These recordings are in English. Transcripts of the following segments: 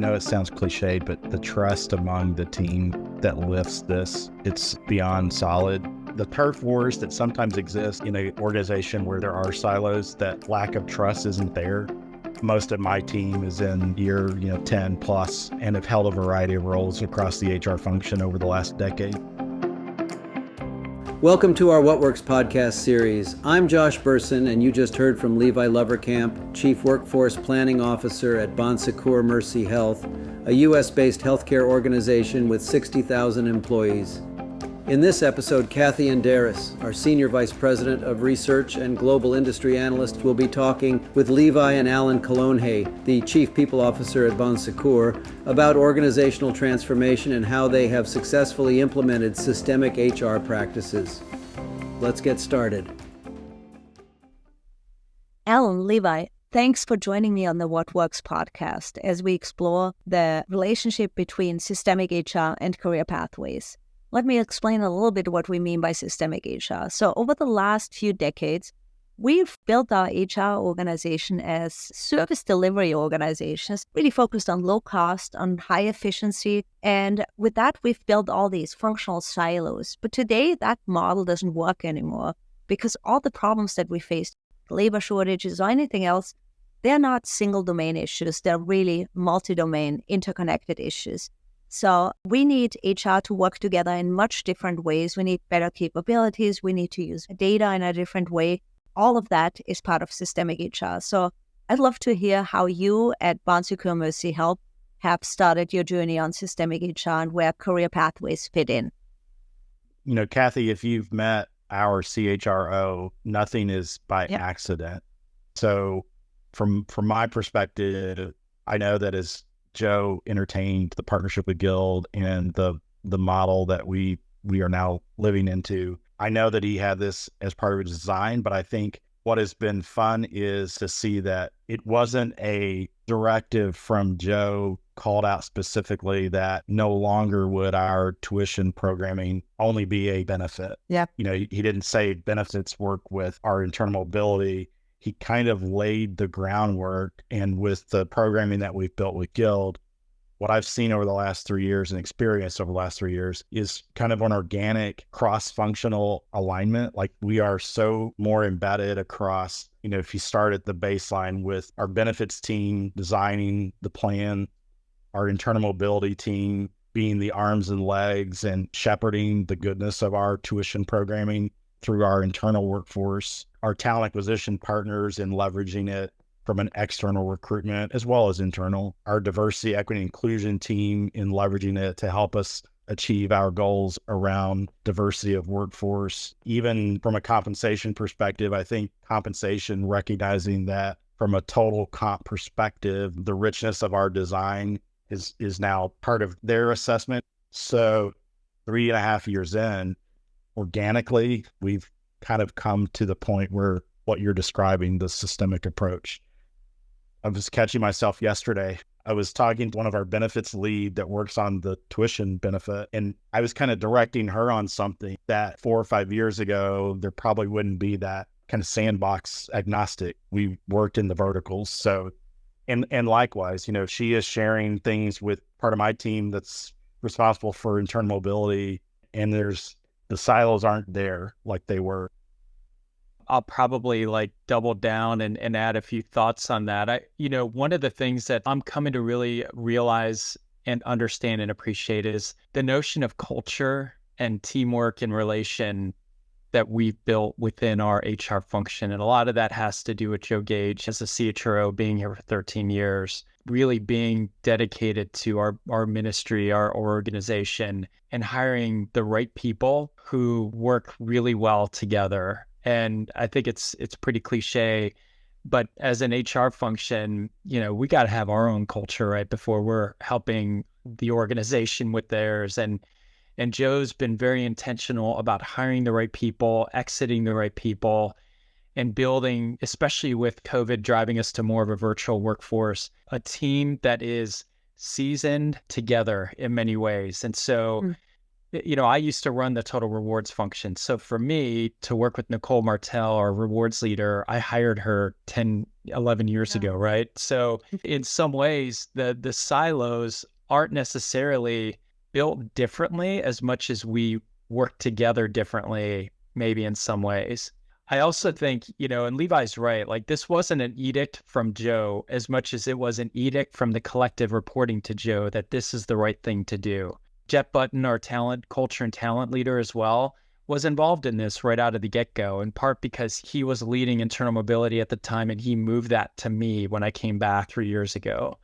know it sounds cliched, but the trust among the team that lifts this, it's beyond solid. The turf wars that sometimes exist in an organization where there are silos, that lack of trust isn't there. Most of my team is in year 10 plus and have held a variety of roles across the HR function over the last decade. Welcome to our WhatWorks podcast series. I'm Josh Burson, and you just heard from Levi Lovercamp, Chief Workforce Planning Officer at Secours Mercy Health, a U.S.-based healthcare organization with 60,000 employees. In this episode, Kathy Enderis, our Senior Vice President of Research and Global Industry Analyst, will be talking with Levi and Alan Colonhay, the Chief People Officer at Secours, about organizational transformation and how they have successfully implemented systemic HR practices. Let's get started. Alan, Levi, thanks for joining me on the WhatWorks podcast as we explore the relationship between systemic HR and career pathways. Let me explain a little bit what we mean by systemic HR. So over the last few decades, we've built our HR organization as service delivery organizations, really focused on low cost, on high efficiency. And with that, we've built all these functional silos. But today, that model doesn't work anymore because all the problems that we face, labor shortages or anything else, they're not single domain issues. They're really multi-domain, interconnected issues. So we need HR to work together in much different ways. We need better capabilities. We need to use data in a different way. All of that is part of systemic HR. So I'd love to hear how you at Secours Mercy Health have started your journey on systemic HR and where career pathways fit in. Kathy, if you've met our CHRO, nothing is by accident. So from my perspective, I know that as Joe entertained the partnership with Guild and the model that we are now living into, I know that he had this as part of his design, but I think what has been fun is to see that it wasn't a directive from Joe called out specifically that no longer would our tuition programming only be a benefit. Yeah. He didn't say benefits work with our internal mobility. He kind of laid the groundwork, and with the programming that we've built with Guild, what I've seen over the last 3 years and experienced over the last 3 years is kind of an organic cross-functional alignment. Like we are so more embedded across, if you start at the baseline with our benefits team designing the plan, our internal mobility team being the arms and legs and shepherding the goodness of our tuition programming through our internal workforce, our talent acquisition partners in leveraging it from an external recruitment as well as internal, our diversity, equity, inclusion team in leveraging it to help us achieve our goals around diversity of workforce. Even from a compensation perspective, I think compensation, recognizing that from a total comp perspective, the richness of our design is now part of their assessment. So 3.5 years in, organically, we've kind of come to the point where what you're describing, the systemic approach. I was catching myself yesterday. I was talking to one of our benefits lead that works on the tuition benefit, and I was kind of directing her on something that 4 or 5 years ago, there probably wouldn't be that kind of sandbox agnostic. We worked in the verticals. So, and likewise, she is sharing things with part of my team that's responsible for internal mobility, and the silos aren't there like they were. I'll probably double down and add a few thoughts on that. One of the things that I'm coming to really realize and understand and appreciate is the notion of culture and teamwork and relation that we've built within our HR function. And a lot of that has to do with Joe Gage as a CHRO being here for 13 years, really being dedicated to our ministry, our organization, and hiring the right people who work really well together. And I think it's pretty cliche, but as an HR function, we got to have our own culture, right, before we're helping the organization with theirs. And Joe's been very intentional about hiring the right people, exiting the right people, and building, especially with COVID driving us to more of a virtual workforce, a team that is seasoned together in many ways. And so I used to run the total rewards function. So for me to work with Nicole Martell, our rewards leader, I hired her 10 11 years ago, right? So in some ways, the silos aren't necessarily built differently as much as we work together differently, maybe in some ways. I also think, and Levi's right, like this wasn't an edict from Joe as much as it was an edict from the collective reporting to Joe that this is the right thing to do. Jeff Button, our talent, culture and talent leader as well, was involved in this right out of the get-go, in part because he was leading internal mobility at the time and he moved that to me when I came back 3 years ago.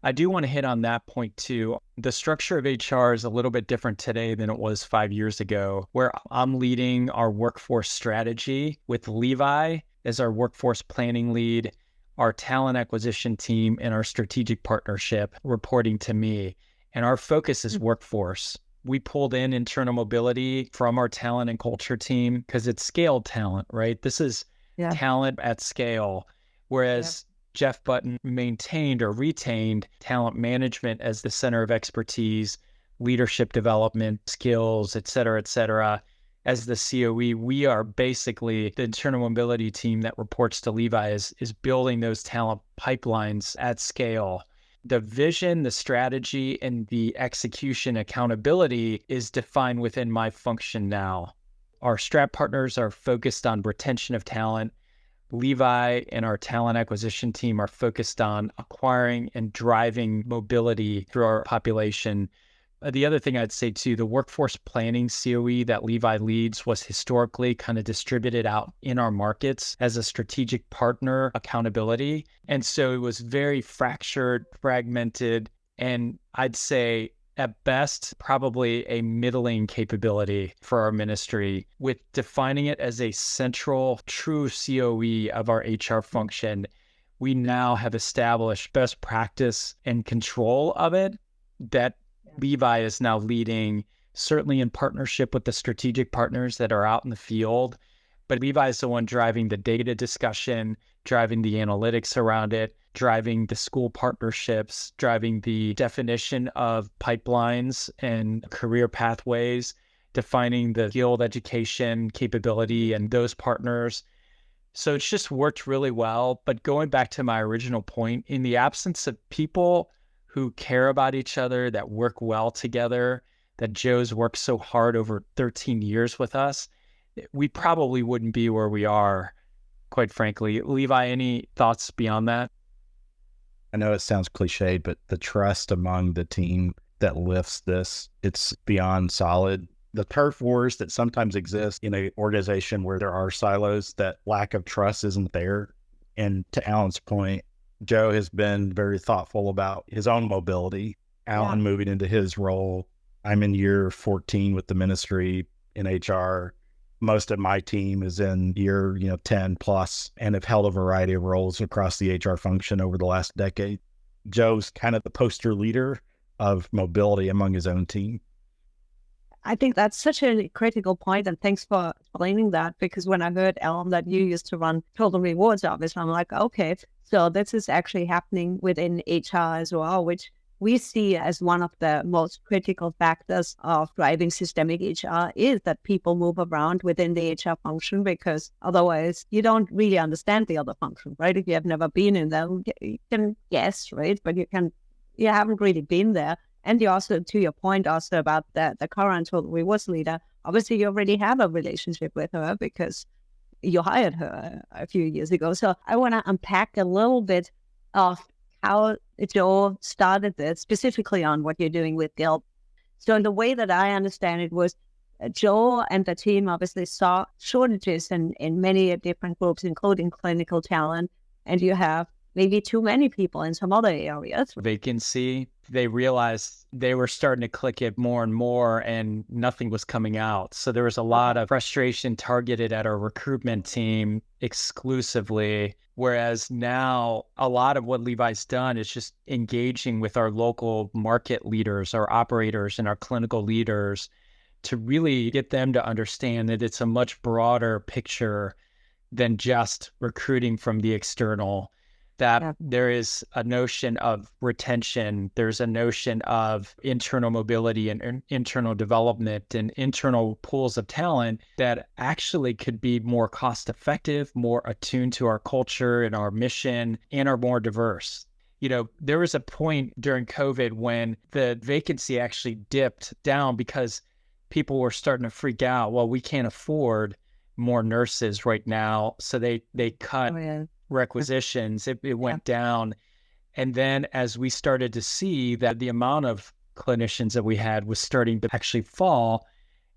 I do want to hit on that point too. The structure of HR is a little bit different today than it was 5 years ago, where I'm leading our workforce strategy with Levi as our workforce planning lead, our talent acquisition team, and our strategic partnership reporting to me. And our focus is workforce. We pulled in internal mobility from our talent and culture team because it's scaled talent, right? This is talent at scale. Whereas Jeff Button maintained or retained talent management as the center of expertise, leadership development, skills, et cetera, as the COE. We are basically the internal mobility team that reports to Levi is building those talent pipelines at scale. The vision, the strategy, and the execution accountability is defined within my function now. Our strat partners are focused on retention of talent. Levi and our talent acquisition team are focused on acquiring and driving mobility through our population. The other thing I'd say too, the workforce planning COE that Levi leads was historically kind of distributed out in our markets as a strategic partner accountability. And so it was very fractured, fragmented, and I'd say at best, probably a middling capability for our ministry, with defining it as a central, true COE of our HR function. We now have established best practice and control of it that Levi is now leading, certainly in partnership with the strategic partners that are out in the field. But Levi is the one driving the data discussion, driving the analytics around it, driving the school partnerships, driving the definition of pipelines and career pathways, defining the skilled education capability and those partners. So it's just worked really well. But going back to my original point, in the absence of people who care about each other, that work well together, that Joe's worked so hard over 13 years with us, we probably wouldn't be where we are, quite frankly. Levi, any thoughts beyond that? I know it sounds cliched, but the trust among the team that lifts this, it's beyond solid. The turf wars that sometimes exist in an organization where there are silos, that lack of trust isn't there. And to Alan's point, Joe has been very thoughtful about his own mobility. Alan moving into his role. I'm in year 14 with the ministry in HR. Most of my team is in year 10 plus and have held a variety of roles across the HR function over the last decade. Joe's kind of the poster leader of mobility among his own team. I think that's such a critical point, and thanks for explaining that, because when I heard, Alan, that you used to run Total Rewards Office, I'm like, okay, so this is actually happening within HR as well, which we see as one of the most critical factors of driving systemic HR is that people move around within the HR function, because otherwise you don't really understand the other function, right? If you have never been in them, you can guess, right? But you haven't really been there. And you also, to your point also about the current Total Rewards leader, obviously you already have a relationship with her because you hired her a few years ago. So I want to unpack a little bit of how Joe started this, specifically on what you're doing with Guild. So the way that I understand it was Joe and the team obviously saw shortages in many different groups, including clinical talent, and you have maybe too many people in some other areas. Vacancy. They realized they were starting to click it more and more and nothing was coming out. So there was a lot of frustration targeted at our recruitment team exclusively. Whereas now a lot of what Levi's done is just engaging with our local market leaders, our operators and our clinical leaders to really get them to understand that it's a much broader picture than just recruiting from the external. that there is a notion of retention, there's a notion of internal mobility and internal development and internal pools of talent that actually could be more cost effective, more attuned to our culture and our mission, and are more diverse. There was a point during COVID when the vacancy actually dipped down because people were starting to freak out. Well, we can't afford more nurses right now. So they cut requisitions. It went down. And then as we started to see that the amount of clinicians that we had was starting to actually fall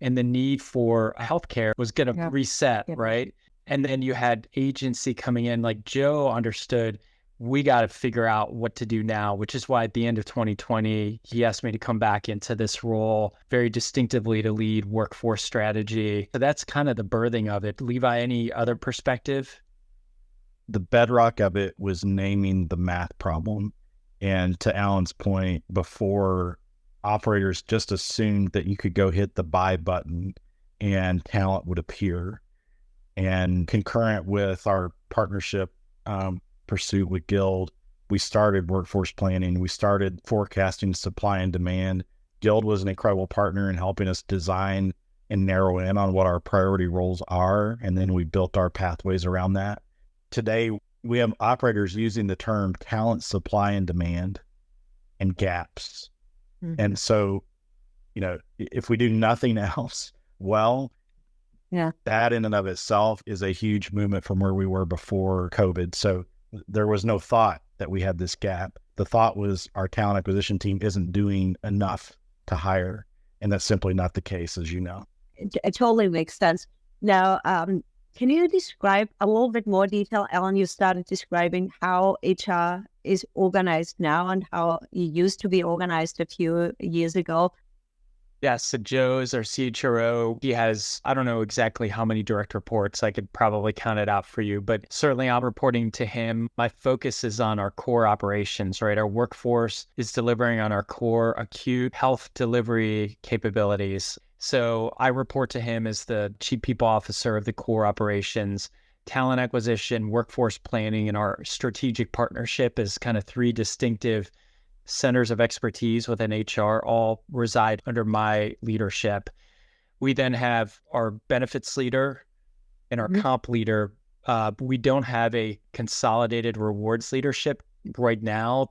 and the need for healthcare was going to reset, right? And then you had agency coming in, like Joe understood, we got to figure out what to do now, which is why at the end of 2020, he asked me to come back into this role very distinctively to lead workforce strategy. So that's kind of the birthing of it. Levi, any other perspective? The bedrock of it was naming the math problem. And to Alan's point before, operators just assumed that you could go hit the buy button and talent would appear. And concurrent with our partnership pursuit with Guild, we started workforce planning. We started forecasting supply and demand. Guild was an incredible partner in helping us design and narrow in on what our priority roles are. And then we built our pathways around that. Today, we have operators using the term talent, supply, and demand and gaps. And so, if we do nothing else, that in and of itself is a huge movement from where we were before COVID. So there was no thought that we had this gap. The thought was our talent acquisition team isn't doing enough to hire. And that's simply not the case, as you know. It totally makes sense. Now, can you describe a little bit more detail? Alan, you started describing how HR is organized now and how it used to be organized a few years ago. Yeah, so Joe is our CHRO. He has, I don't know exactly how many direct reports. I could probably count it out for you, but certainly I'm reporting to him. My focus is on our core operations, right? Our workforce is delivering on our core acute health delivery capabilities. So I report to him as the Chief People Officer of the core operations, talent acquisition, workforce planning, and our strategic partnership is kind of three distinctive centers of expertise within HR, all reside under my leadership. We then have our benefits leader and our comp leader. We don't have a consolidated rewards leadership right now.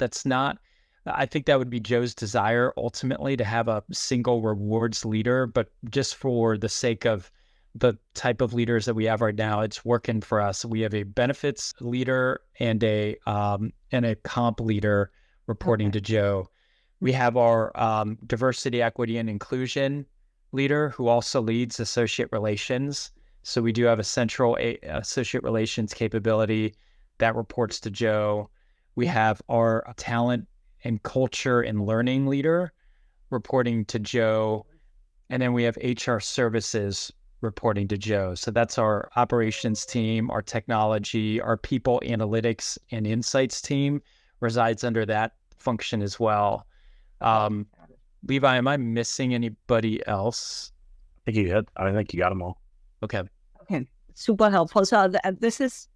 I think that would be Joe's desire ultimately to have a single rewards leader, but just for the sake of the type of leaders that we have right now, it's working for us. We have a benefits leader and a comp leader reporting to Joe. We have our diversity, equity, and inclusion leader who also leads associate relations. So we do have a central associate relations capability that reports to Joe. We have our talent and culture and learning leader reporting to Joe. And then we have HR services reporting to Joe. So that's our operations team, our technology, our people analytics and insights team resides under that function as well. Levi, am I missing anybody else? I think you got them all. Okay. Super helpful. So this is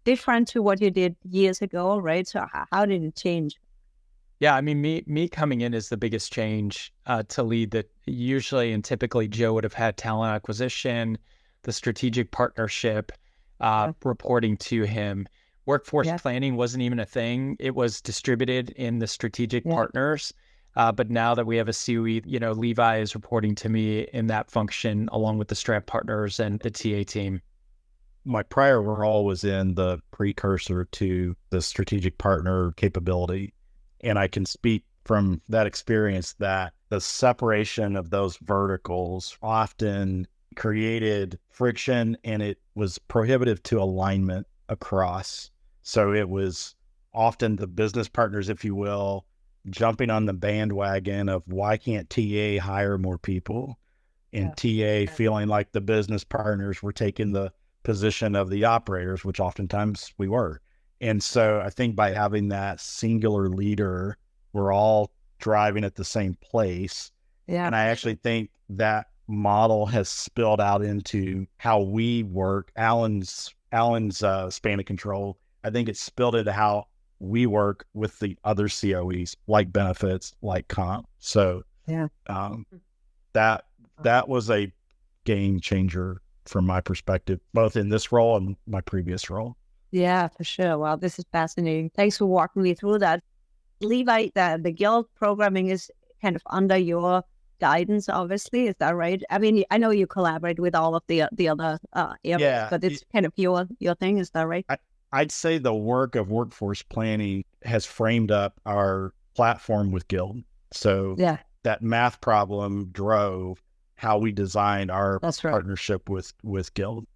different to what you did years ago, right? So how did it change? Yeah, I mean, me coming in is the biggest change to lead that. Usually and typically Joe would have had talent acquisition, the strategic partnership, reporting to him. Workforce planning wasn't even a thing. It was distributed in the strategic partners. But now that we have a COE, Levi is reporting to me in that function along with the strat partners and the TA team. My prior role was in the precursor to the strategic partner capability. And I can speak from that experience that the separation of those verticals often created friction and it was prohibitive to alignment across. So it was often the business partners, if you will, jumping on the bandwagon of why can't TA hire more people? And TA feeling like the business partners were taking the position of the operators, which oftentimes we were. And so I think by having that singular leader, we're all driving at the same place. Yeah. And I actually think that model has spilled out into how we work. Alan's span of control, I think it's spilled into how we work with the other COEs, like benefits, like comp. So Yeah. That was a game changer from my perspective, both in this role and my previous role. Yeah, for sure. Wow, this is fascinating. Thanks for walking me through that. Levi, the Guild programming is kind of under your guidance, obviously. Is that right? I mean, I know you collaborate with all of the other areas, but it's kind of your thing. Is that right? I'd say the work of workforce planning has framed up our platform with Guild. So that math problem drove how we designed our partnership with Guild.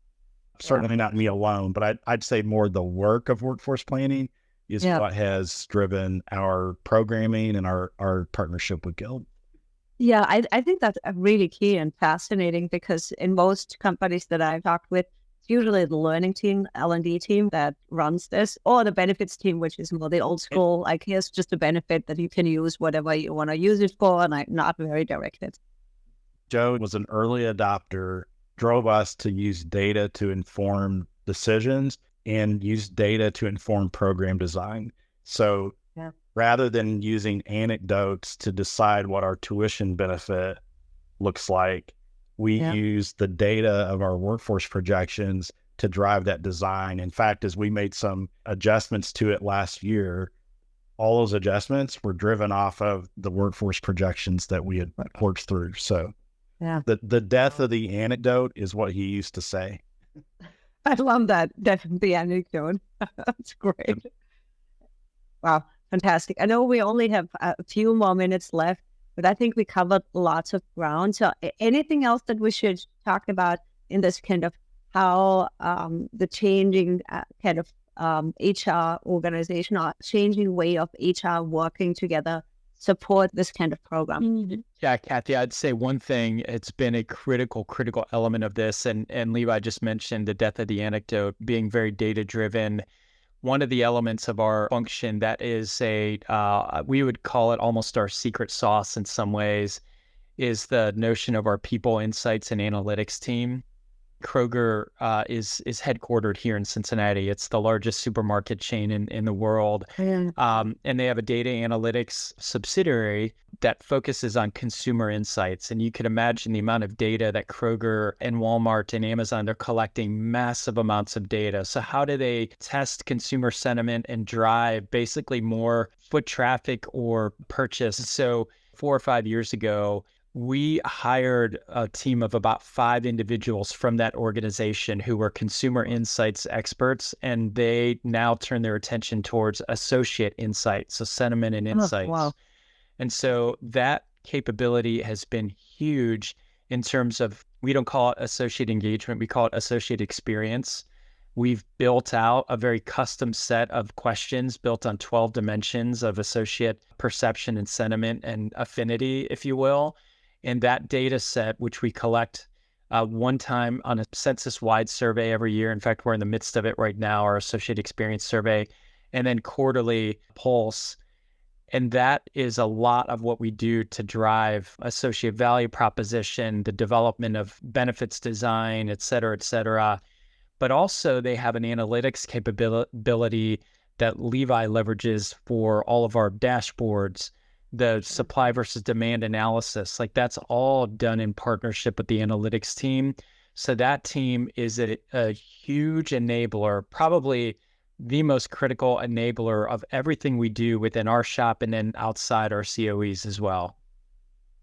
Certainly not me alone, but I'd say more the work of workforce planning is what has driven our programming and our partnership with Guild. Yeah, I think that's really key and fascinating, because in most companies that I've talked with, it's usually the learning team, L&D team that runs this, or the benefits team, which is more the old school, like here's just a benefit that you can use whatever you want to use it for, and I'm not very directed. Joe was an early adopter, drove us to use data to inform decisions and use data to inform program design. So rather than using anecdotes to decide what our tuition benefit looks like, we use the data of our workforce projections to drive that design. In fact, as we made some adjustments to it last year, all those adjustments were driven off of the workforce projections that we had worked through. So the death of the anecdote is what he used to say. I love that. Death of the anecdote. That's great. Wow, fantastic. I know we only have a few more minutes left, but I think we covered lots of ground. So anything else that we should talk about in this kind of how the changing kind of HR organization or changing way of HR working together support this kind of program? Mm-hmm. Yeah, Kathy, I'd say one thing, it's been a critical element of this. And Levi just mentioned the death of the anecdote, being very data-driven. One of the elements of our function that is we would call it almost our secret sauce in some ways, is the notion of our people insights and analytics team. Kroger is headquartered here in Cincinnati. It's the largest supermarket chain in the world. And they have a data analytics subsidiary that focuses on consumer insights. And you can imagine the amount of data that Kroger and Walmart and Amazon are collecting, massive amounts of data. So how do they test consumer sentiment and drive basically more foot traffic or purchase? So 4 or 5 years ago, we hired a team of about 5 individuals from that organization who were consumer insights experts, and they now turn their attention towards associate insights, so sentiment and insights. Wow. And so that capability has been huge in terms of, we don't call it associate engagement, we call it associate experience. We've built out a very custom set of questions built on 12 dimensions of associate perception and sentiment and affinity, if you will. And that data set, which we collect one time on a census-wide survey every year. In fact, we're in the midst of it right now, our associate experience survey, and then quarterly pulse. And that is a lot of what we do to drive associate value proposition, the development of benefits design, et cetera, et cetera. But also they have an analytics capability that Levi leverages for all of our dashboards, the supply versus demand analysis. Like that's all done in partnership with the analytics team. So that team is a huge enabler, probably the most critical enabler of everything we do within our shop and then outside our COEs as well.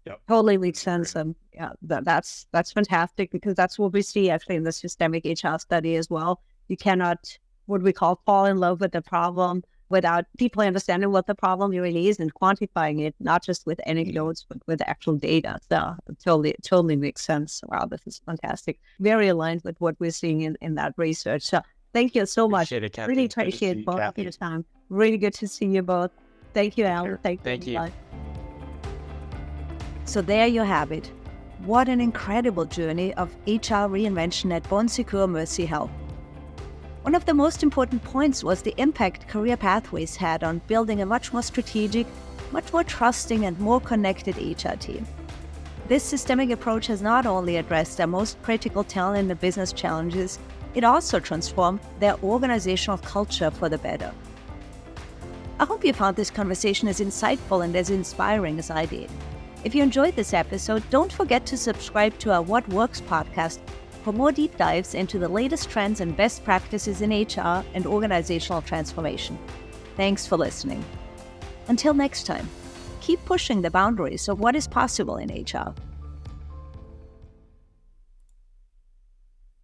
Yep. Totally makes sense. And yeah, that's fantastic, because that's what we see actually in the systemic HR study as well. You cannot, what we call, fall in love with the problem without deeply understanding what the problem really is and quantifying it, not just with anecdotes, but with actual data. So it totally makes sense. Wow, this is fantastic. Very aligned with what we're seeing in that research. So thank you so much. Appreciate it, Kathy. Really appreciate both of your time. Really good to see you both. Thank you, Al. Thank you. So there you have it. What an incredible journey of HR reinvention at Bon Secours Mercy Health. One of the most important points was the impact career pathways had on building a much more strategic, much more trusting and more connected HR team. This systemic approach has not only addressed their most critical talent and business challenges, it also transformed their organizational culture for the better. I hope you found this conversation as insightful and as inspiring as I did. If you enjoyed this episode, don't forget to subscribe to our What Works podcast for more deep dives into the latest trends and best practices in HR and organizational transformation. Thanks for listening. Until next time, keep pushing the boundaries of what is possible in HR.